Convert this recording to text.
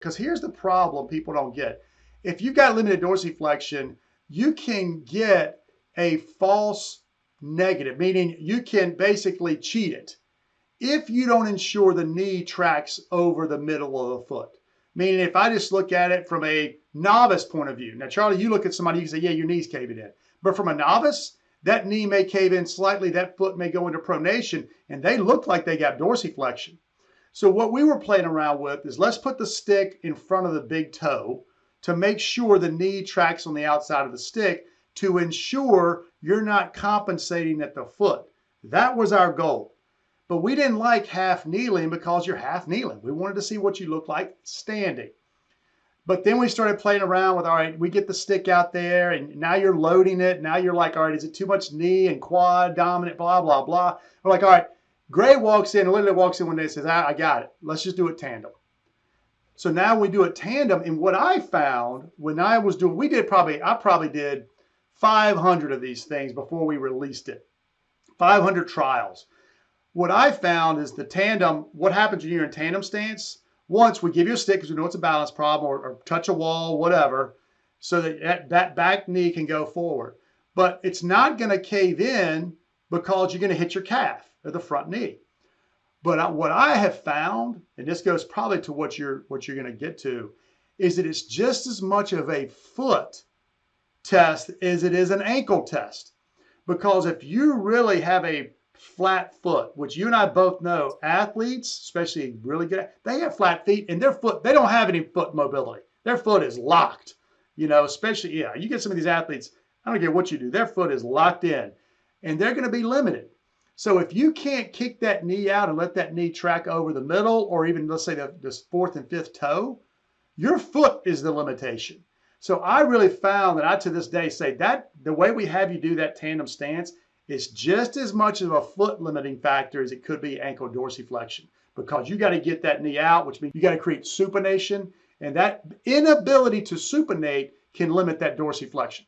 Because here's the problem people don't get. If you've got limited dorsiflexion, you can get a false negative, meaning you can basically cheat it if you don't ensure the knee tracks over the middle of the foot. Meaning if I just look at it from a novice point of view. Now, Charlie, you look at somebody, you say, yeah, your knee's caving in. But from a novice, that knee may cave in slightly, that foot may go into pronation, and they look like they got dorsiflexion. So what we were playing around with is let's put the stick in front of the big toe to make sure the knee tracks on the outside of the stick to ensure you're not compensating at the foot. That was our goal. But we didn't like half kneeling because you're half kneeling. We wanted to see what you look like standing. But then we started playing around with, all right, we get the stick out there and now you're loading it. Now you're like, all right, is it too much knee and quad dominant, blah, blah, blah. We're like, all right, Gray walks in, literally walks in one day and says, I got it. Let's just do it tandem. So now we do it tandem. And what I found when I was doing, I probably did 500 of these things before we released it. 500 trials. What I found is the tandem, what happens when you're in tandem stance? Once we give you a stick because we know it's a balance problem or touch a wall, whatever, so that that back knee can go forward. But it's not going to cave in because you're going to hit your calf or the front knee. But what I have found, and this goes probably to what you're going to get to, is that it's just as much of a foot test as it is an ankle test. Because if you really have a flat foot, which you and I both know, athletes, especially really good, they have flat feet and their foot, they don't have any foot mobility. Their foot is locked, you know, especially, yeah, you get some of these athletes, I don't care what you do, their foot is locked in and they're going to be limited. So if you can't kick that knee out and let that knee track over the middle, or even let's say the fourth and fifth toe, your foot is the limitation. So I really found that I to this day say that the way we have you do that tandem stance is just as much of a foot limiting factor as it could be ankle dorsiflexion, because you got to get that knee out, which means you got to create supination, and that inability to supinate can limit that dorsiflexion.